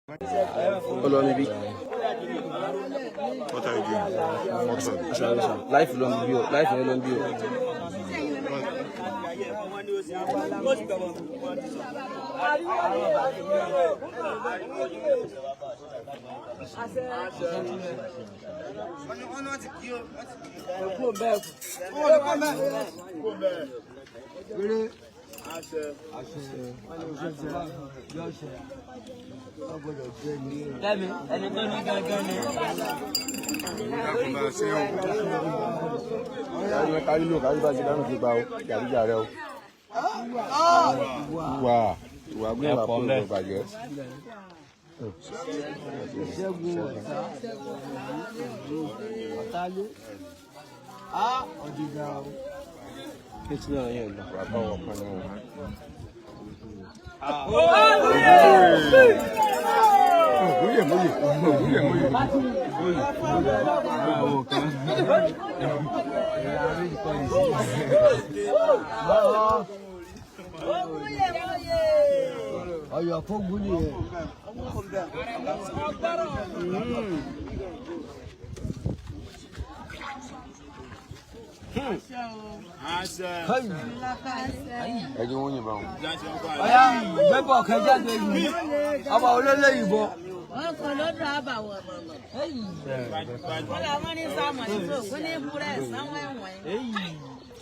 Hold on, maybe. What are you doing? What's Life alone view. Life alone view.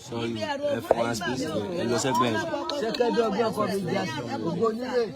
Sorry, F1 space. Hello, segment. Second dog for me, just go near.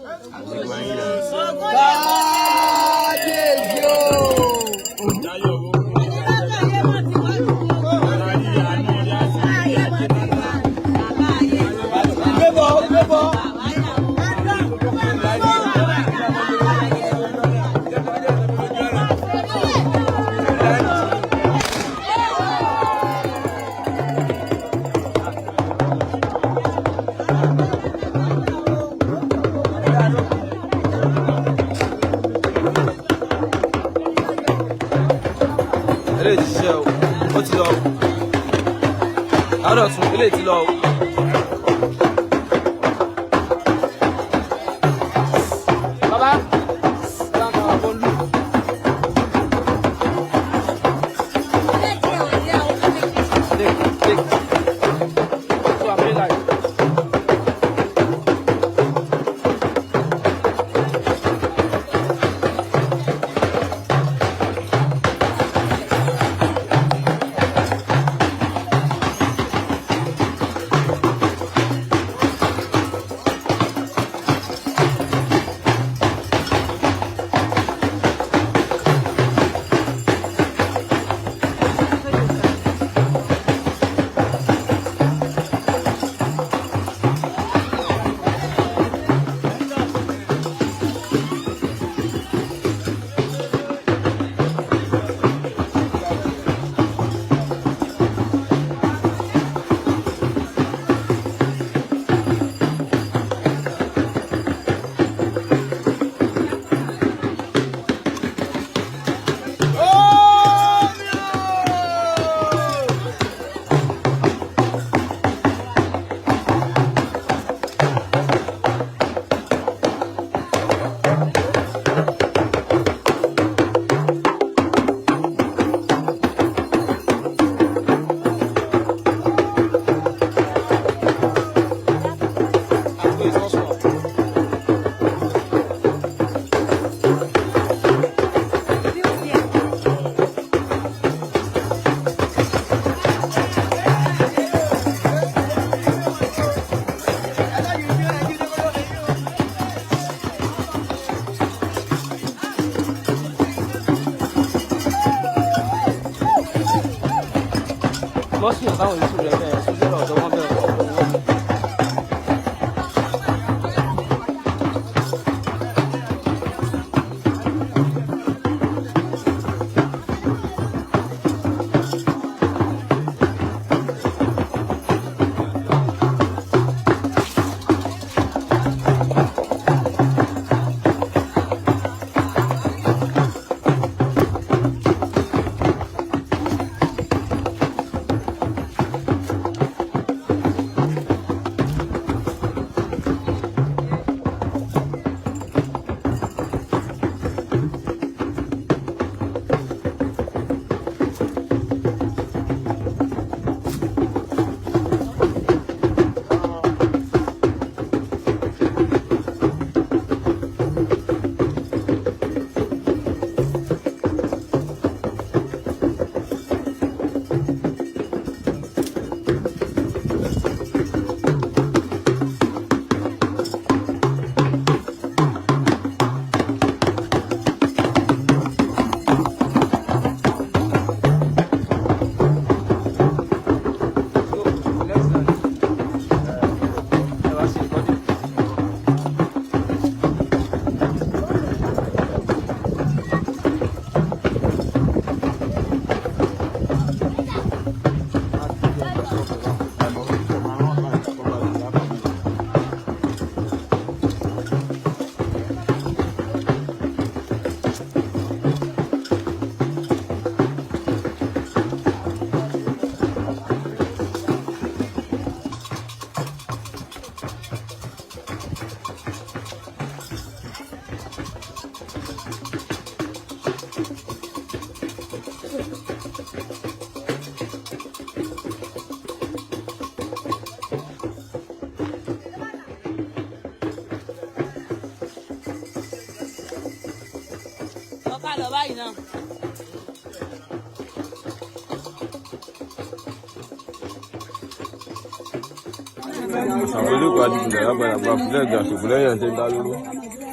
àwọn olóògùn adigunjalè lágbàlagbà fúlẹ̀ ìjà ṣògùn lẹ́yìn àti ìdá lóró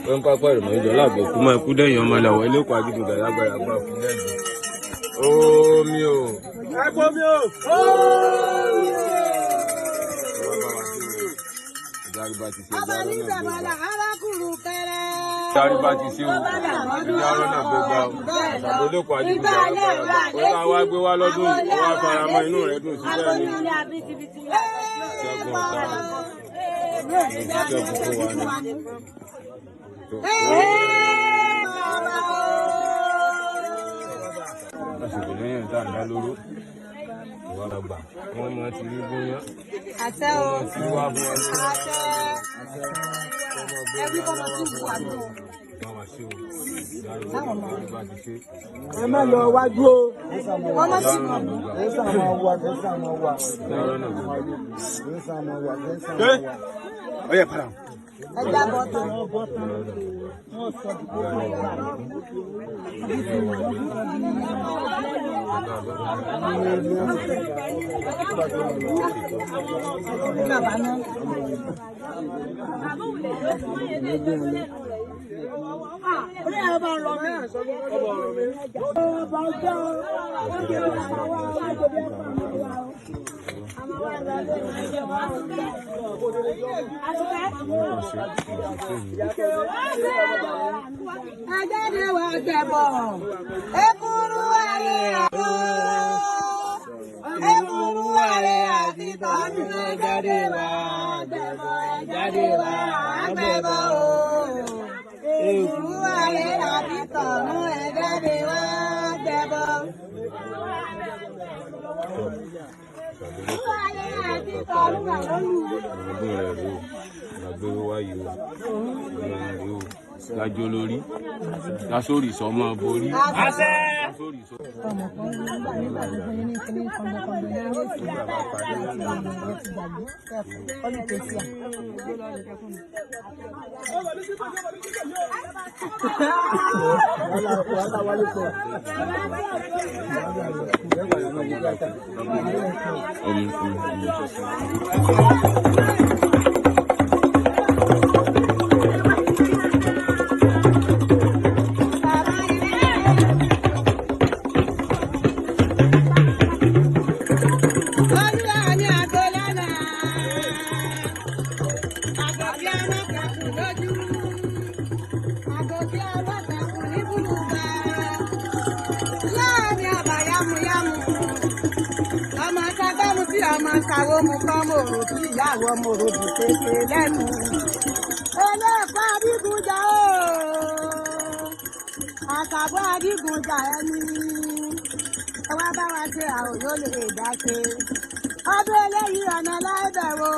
wọ́n ń pápá ìrìnà ìjọ láàbò kú mọ́ ikú dẹ́yìn ọmọ ìlàwọ̀ olóògùn adigunjalè lágbàlagbà fúlẹ̀ ìjọ. Omi o. Ẹ̀gbọ́n mi o. Ìjàrìbá ti ṣe ìjà lọ́nà ìjàrìbá ti ṣe o. Ìjà lọ́nà gbẹgbà o. Olóògùn adigunjalè lágbàlagbà. Ó ká wá gbé wá lọ́dún yìí, ó wá fara mọ́ inú rẹ̀ dùn síbẹ̀ ni. Àsìkò lẹ́yìn tá à ń dá lóró ìwà àgbà wọ́n máa ti rí bóyá wọ́n ti wá fún ẹbí kọ́ máa tún wà ní o. Ẹ má lọ wájú o. Wọ́n máa tún wà. Oye, para. Ẹ jábọ̀ tó. Ajáde wa gbẹ̀bọ̀, ekuru àrẹ àtọ́, ekuru àrẹ àti tọ́jú ẹjáde wa gbẹ̀bọ̀, ẹjáde wa gbẹ̀bọ̀ o. Ekuru àrẹ àti tọ́jú ẹjáde wa gbẹ̀bọ̀. Lájọ lórí lásòrì sọmọ borí. Kàwé mu kọ́ mòrò tí ìyàwó mòrò bù kéke lẹ́nu. Olóòpá Adigunjà o, àkàbọ̀ Adigunjà ẹni. Ẹ wá bá wa ṣe àwòrán lè dá ṣe. Ọdún eléyìí ọ̀nà láìbẹ̀wò.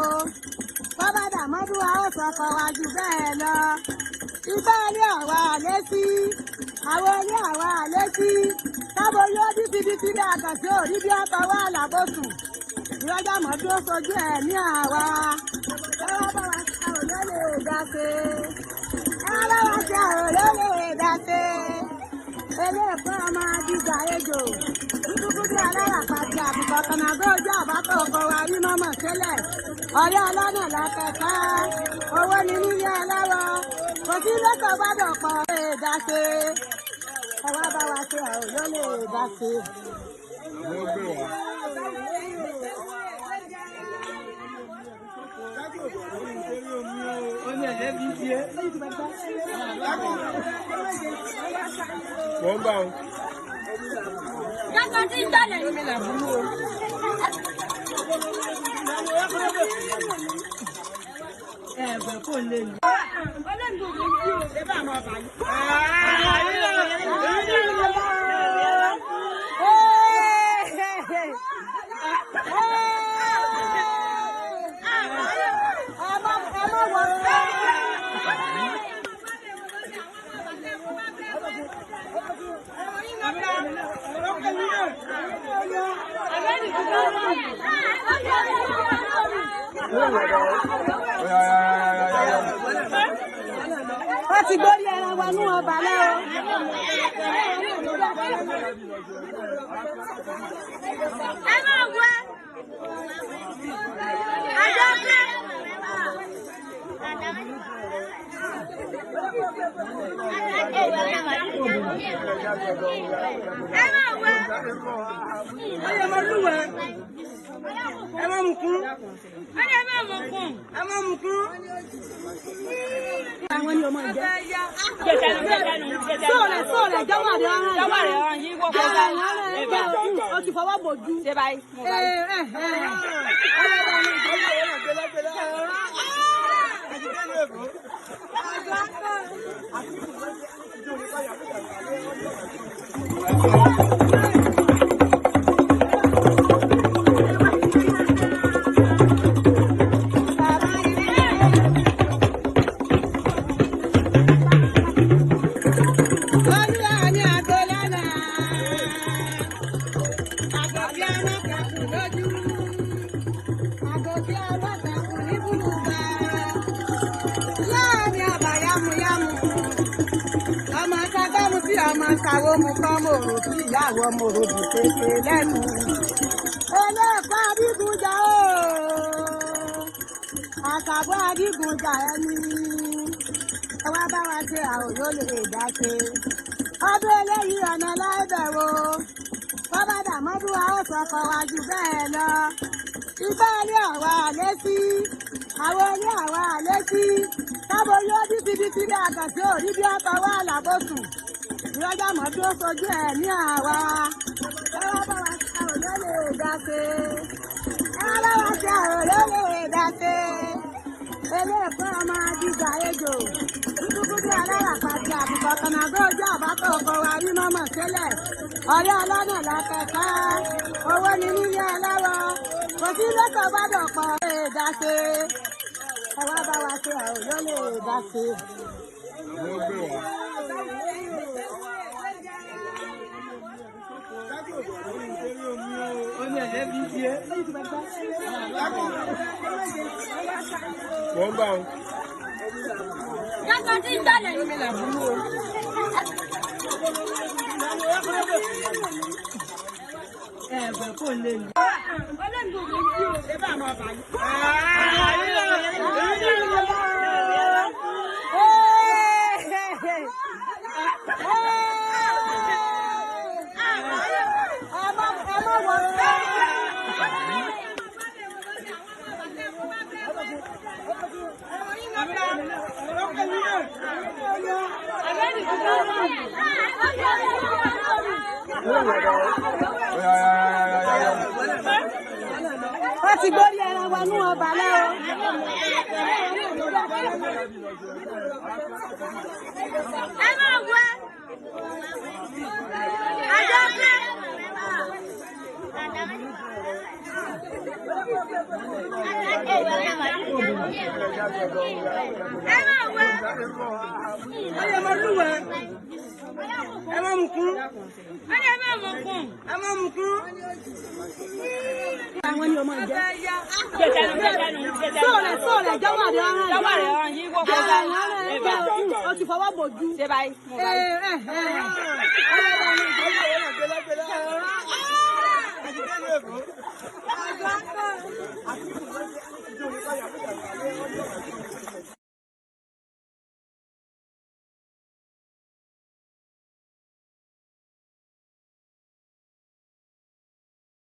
Bọ́bá Dàmọ́dú wa ó sọ̀kọ̀ wá jù bẹ́ẹ̀ lọ. Ibà ilé àwa létí, àwọn ilé àwa létí. Kábo yóò bíbí ní àgàtì òrí bí ọkọ̀ wà lábòsù. Ìrọ́jà mọ́tò ó sojú ẹ̀ ní àwa. Ẹ wá bá wa ṣe àwòrán lè dá ṣe. Ẹ wá bá wa ṣe àwòrán lè dá ṣe. Eléèpọ̀ ọmọ Adìgbà ejò. Dúdú bí aláràpàtì àbùkọ̀ kànáńgó ojú àbátọ̀ ọkọ̀ wa rí mọ́mọ́ sílẹ̀. Ọ̀rẹ́ ọlọ́nà lákẹ̀ká. Owó ni nílé aláwọ̀. Kò sí lẹ́tọ̀ gbọ́dọ̀ pọ̀ lè dá ṣe. Ẹ wá bá wa ṣe àwòrán lè dá ṣe. Wọ́n bá wọn. Yàtọ̀ sí ìdálẹ̀ yìí mi là fún mi. Ẹ̀gbẹ́ kò lè lù. Ọlọ́run kò ní kí o ṣe bá àwọn ọba yìí. ti gbórí ẹran wọnú ọba náà o. Ẹ máa wọ àjọ pé. Ẹ máa wọ. Ọyọ máa lúwẹ̀. Ẹ máa mú kún. Ẹ máa mú kún. Ẹ máa mú kún. Àwọn ni ọmọ ìjẹ́. Sọ̀rọ̀ jọ́wọ́ rẹ̀ ọ̀ràn yìí. Jọ́wọ́ rẹ̀ ọ̀ràn yìí wọ́pọ̀ dáa. O ti fọwọ́ bòjú. Ṣé báyìí? Kàwé mu kọ́ mo rò bí ìyàwó mo rò bí kékeré lẹ́nu. Eléèpá Adigunjà o, àkàbọ̀ Adigunjà ẹni. Ẹ wá bá wa ṣe àwọn yóò lè dá ṣe. Ọdún eléyìí ọ̀nà láìbẹ̀wò. Bọ́bá Dàmọ́dún wa ó sọkọ̀ wa jù bẹ́ẹ̀ lọ. Igbá ilé àwa àlé sí. Àwọn ilé àwa àlé sí. Kábo yóò bíbí bí àkàtì òrí bí ọkọ̀ wà lábòsùn. Ìrọ́jà mọ̀ bí ó sojú ẹ̀ ní àwa. Ẹ wá bá wa ṣe àròyé lè dá ṣe. Ẹ wá bá wa ṣe àròyé lè dá ṣe. Eléèpọ̀ ọmọ Adìgbà ejò. Dúdúdú alára pàtì àbùkọ̀ kànáńgó ojú àbákọ̀ ọkọ̀ wa rí mọ́mọ́ sílẹ̀. Ọ̀rẹ́ ọlọ́nà lákẹ́kẹ́. Owó ni nílé ẹlẹ́wọ̀. Kò sí lẹ́kọ̀ọ́ gbọ́dọ̀ pọ̀ lè dá ṣe. Ẹ wá bá wa ṣe àròyé lè dá ṣe. Wọ́n bá wọn. Yàtọ̀ tí ń jalè ní mílẹ̀ fún mi o. Ẹ̀bẹ̀ kò lè ní. Ọlọ́run kò ní kí o. Ṣé bá a máa bá yín? Wọ́n ti gbórí ẹran wọnú ọba náà. Ẹ máa wọ àjọ pé. Ẹ máa wọ. Ọyọ máa lúwẹ̀. Ẹ máa mú kún. Ẹ máa mú kún. Ẹ máa mú kún. Àwọn ni ọmọ ìjẹ́. Sọ̀rọ̀ jọ́wọ́ rẹ̀ ọ̀ràn yìí wọ́pọ̀ dáa. O ti fọwọ́ bòjú. Ṣé báyìí? Ẹ